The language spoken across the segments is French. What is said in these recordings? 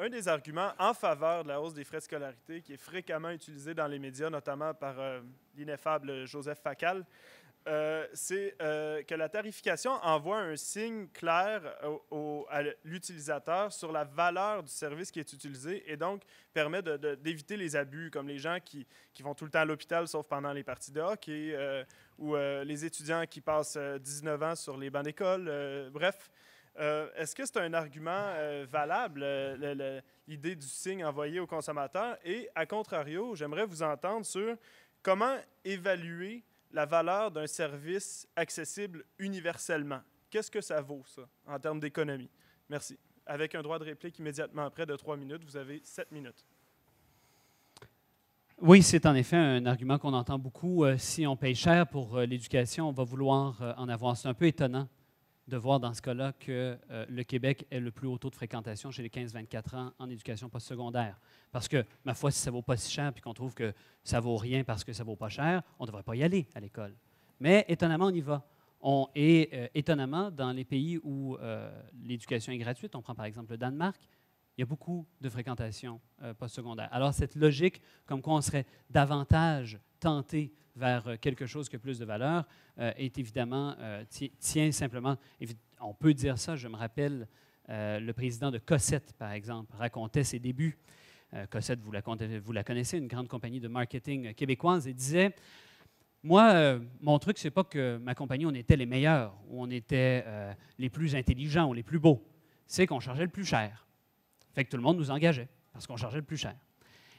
un des arguments en faveur de la hausse des frais de scolarité, qui est fréquemment utilisé dans les médias, notamment par l'ineffable Joseph Facal, c'est que la tarification envoie un signe clair à l'utilisateur sur la valeur du service qui est utilisé et donc permet d'éviter les abus, comme les gens qui vont tout le temps à l'hôpital sauf pendant les parties de hockey, ou les étudiants qui passent 19 ans sur les bancs d'école. Bref, est-ce que c'est un argument valable, l'idée du signe envoyé au consommateur? Et à contrario, j'aimerais vous entendre sur comment évaluer la valeur d'un service accessible universellement. Qu'est-ce que ça vaut, ça, en termes d'économie? Merci. Avec un droit de réplique immédiatement après de 3 minutes, vous avez 7 minutes. Oui, c'est en effet un argument qu'on entend beaucoup. Si on paye cher pour l'éducation, on va vouloir en avoir. C'est un peu étonnant de voir dans ce cas-là que le Québec ait le plus haut taux de fréquentation chez les 15-24 ans en éducation postsecondaire. Parce que, ma foi, si ça ne vaut pas si cher puis qu'on trouve que ça ne vaut rien parce que ça ne vaut pas cher, on ne devrait pas y aller à l'école. Mais étonnamment, on y va. Étonnamment, dans les pays où l'éducation est gratuite, on prend par exemple le Danemark, il y a beaucoup de fréquentation postsecondaire. Alors, cette logique, comme quoi on serait davantage tenté vers quelque chose qui a plus de valeur, est évidemment, tient simplement, on peut dire ça, je me rappelle, le président de Cossette, par exemple, racontait ses débuts. Cossette, vous la connaissez, une grande compagnie de marketing québécoise, et disait, moi, mon truc, c'est pas que ma compagnie, on était les meilleurs, ou on était les plus intelligents, ou les plus beaux, c'est qu'on chargeait le plus cher. Fait que tout le monde nous engageait, parce qu'on chargeait le plus cher.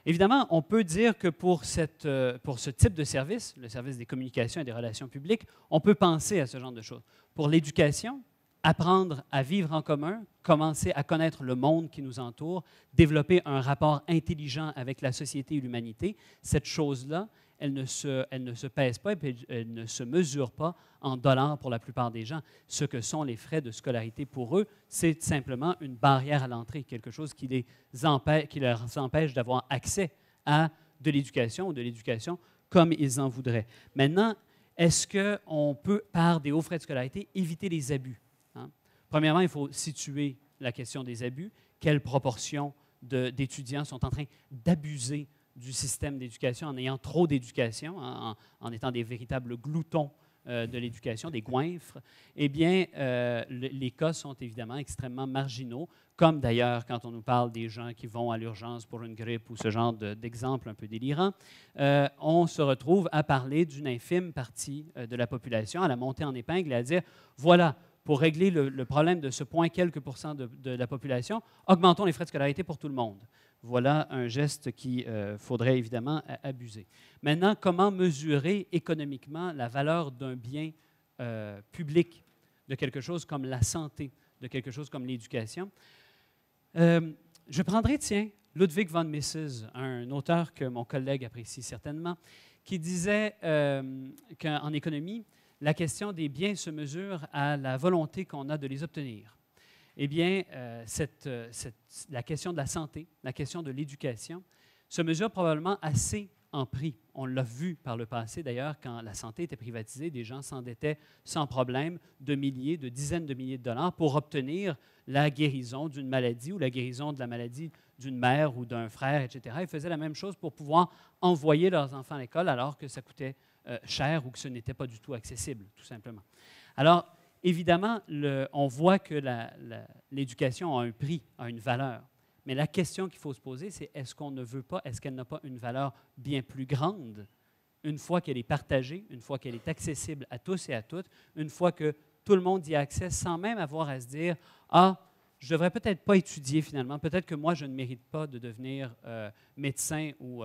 Évidemment, on peut dire que pour ce type de service, le service des communications et des relations publiques, on peut penser à ce genre de choses. Pour l'éducation, apprendre à vivre en commun, commencer à connaître le monde qui nous entoure, développer un rapport intelligent avec la société et l'humanité, cette chose-là, elle ne se pèse pas et elle ne se mesure pas en dollars pour la plupart des gens. Ce que sont les frais de scolarité pour eux, c'est simplement une barrière à l'entrée, quelque chose qui leur empêche d'avoir accès à de l'éducation comme ils en voudraient. Maintenant, est-ce qu'on peut, par des hauts frais de scolarité, éviter les abus? Premièrement, il faut situer la question des abus. Quelle proportion d'étudiants sont en train d'abuser du système d'éducation en ayant trop d'éducation, en étant des véritables gloutons de l'éducation, des goinfres? Eh bien, les cas sont évidemment extrêmement marginaux, comme d'ailleurs quand on nous parle des gens qui vont à l'urgence pour une grippe ou ce genre d'exemple un peu délirant, on se retrouve à parler d'une infime partie de la population, à la monter en épingle et à dire, voilà, pour régler le problème de ce point quelques pourcents de la population, augmentons les frais de scolarité pour tout le monde. Voilà un geste qu'il faudrait évidemment abuser. Maintenant, comment mesurer économiquement la valeur d'un bien public, de quelque chose comme la santé, de quelque chose comme l'éducation? Je prendrai, tiens, Ludwig von Mises, un auteur que mon collègue apprécie certainement, qui disait qu'en économie, la question des biens se mesure à la volonté qu'on a de les obtenir. Eh bien, la question de la santé, la question de l'éducation, se mesure probablement assez en prix. On l'a vu par le passé, d'ailleurs, quand la santé était privatisée, des gens s'endettaient sans problème de dizaines de milliers de dollars pour obtenir la guérison d'une maladie ou la guérison de la maladie d'une mère ou d'un frère, etc. Ils faisaient la même chose pour pouvoir envoyer leurs enfants à l'école alors que ça coûtait cher ou que ce n'était pas du tout accessible, tout simplement. Alors, évidemment, on voit que l'éducation a un prix, a une valeur. Mais la question qu'il faut se poser, c'est est-ce qu'on ne veut pas, est-ce qu'elle n'a pas une valeur bien plus grande une fois qu'elle est partagée, une fois qu'elle est accessible à tous et à toutes, une fois que tout le monde y a accès sans même avoir à se dire « Ah, je ne devrais peut-être pas étudier finalement, peut-être que moi je ne mérite pas de devenir médecin ou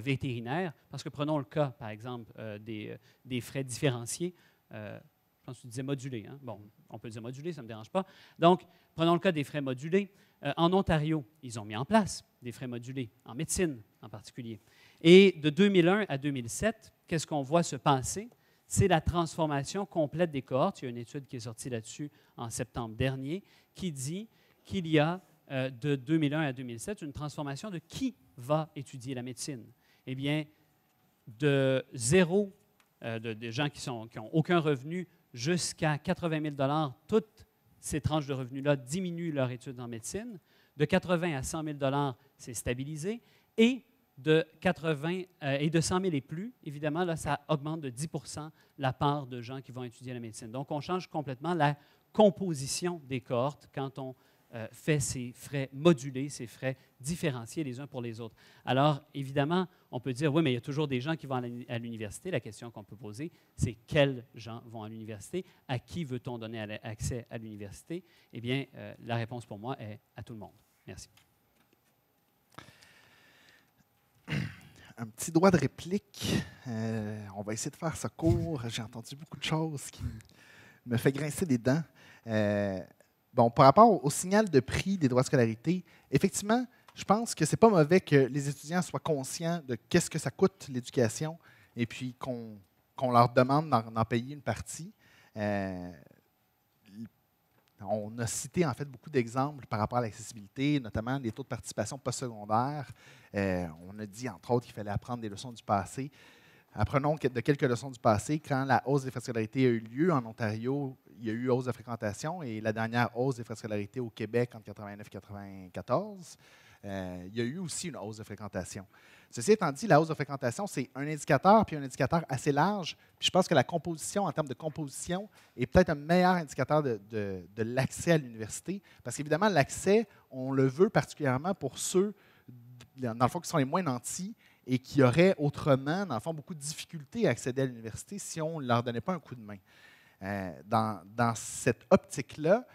vétérinaire », parce que prenons le cas, par exemple, des frais différenciés. Je pense que tu disais modulé. Hein? Bon, on peut dire modulé, ça ne me dérange pas. Donc, prenons le cas des frais modulés. En Ontario, ils ont mis en place des frais modulés, en médecine en particulier. Et de 2001 à 2007, qu'est-ce qu'on voit se passer? C'est la transformation complète des cohortes. Il y a une étude qui est sortie là-dessus en septembre dernier qui dit qu'il y a, de 2001 à 2007, une transformation de qui va étudier la médecine. Eh bien, de zéro, de gens qui n'ont aucun revenu, jusqu'à 80 000 $, toutes ces tranches de revenus-là diminuent leur étude en médecine. De 80 à 100 000 c'est stabilisé. Et de 100 000 et plus, évidemment, là, ça augmente de 10 la part de gens qui vont étudier la médecine. Donc, on change complètement la composition des cohortes quand on fait ces frais modulés, ces frais différenciés les uns pour les autres. Alors, évidemment, on peut dire, oui, mais il y a toujours des gens qui vont à l'université. La question qu'on peut poser, c'est quels gens vont à l'université? À qui veut-on donner accès à l'université? Eh bien, la réponse pour moi est à tout le monde. Merci. Un petit droit de réplique. On va essayer de faire ça court. J'ai entendu beaucoup de choses qui me fait grincer des dents. Bon, par rapport au signal de prix des droits de scolarité, effectivement, je pense que ce n'est pas mauvais que les étudiants soient conscients de qu'est-ce que ça coûte l'éducation et puis qu'on leur demande d'en payer une partie. On a cité en fait beaucoup d'exemples par rapport à l'accessibilité, notamment les taux de participation postsecondaire. On a dit entre autres qu'il fallait apprendre des leçons du passé. Apprenons de quelques leçons du passé. Quand la hausse des frais de scolarité a eu lieu en Ontario, il y a eu hausse de fréquentation et la dernière hausse des frais de scolarité au Québec en 1989 et 1994, il y a eu aussi une hausse de fréquentation. Ceci étant dit, la hausse de fréquentation, c'est un indicateur, puis un indicateur assez large. Puis je pense que la composition, en termes de composition, est peut-être un meilleur indicateur de l'accès à l'université. Parce qu'évidemment, l'accès, on le veut particulièrement pour ceux, dans le fond, qui sont les moins nantis et qui auraient autrement, dans le fond, beaucoup de difficultés à accéder à l'université si on ne leur donnait pas un coup de main. Dans cette optique-là,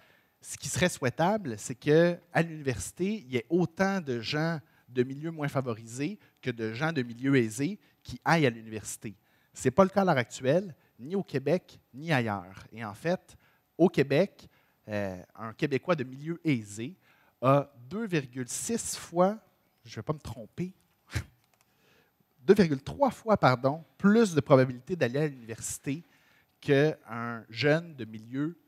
ce qui serait souhaitable, c'est qu'à l'université, il y ait autant de gens de milieux moins favorisés que de gens de milieux aisés qui aillent à l'université. Ce n'est pas le cas à l'heure actuelle, ni au Québec, ni ailleurs. Et en fait, au Québec, un Québécois de milieu aisé a 2,6 fois, je ne vais pas me tromper, 2,3 fois, pardon, plus de probabilité d'aller à l'université qu'un jeune de milieu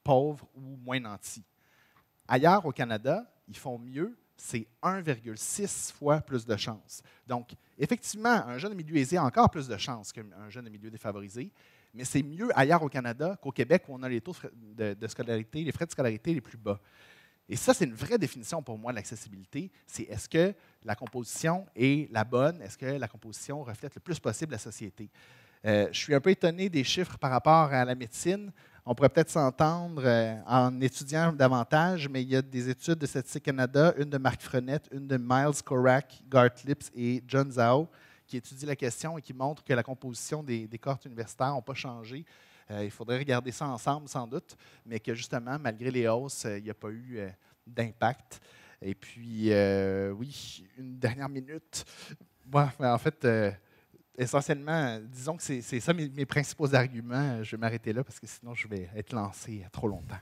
pauvre ou moins nanti. Ailleurs au Canada, ils font mieux, c'est 1,6 fois plus de chances. Donc, effectivement, un jeune de milieu aisé a encore plus de chances qu'un jeune de milieu défavorisé, mais c'est mieux ailleurs au Canada qu'au Québec où on a les taux de scolarité, les frais de scolarité les plus bas. Et ça, c'est une vraie définition pour moi de l'accessibilité. C'est est-ce que la composition est la bonne? Est-ce que la composition reflète le plus possible la société? Je suis un peu étonné des chiffres par rapport à la médecine. On pourrait peut-être s'entendre en étudiant davantage, mais il y a des études de Statistique Canada, une de Marc Frenette, une de Miles Korak, Garth Lips et John Zhao, qui étudient la question et qui montrent que la composition des cohortes universitaires n'a pas changé. Il faudrait regarder ça ensemble, sans doute, mais que justement, malgré les hausses, il n'y a pas eu d'impact. Et puis, oui, une dernière minute. Bon, en fait, essentiellement, disons que c'est ça mes principaux arguments. Je vais m'arrêter là parce que sinon, je vais être lancé trop longtemps.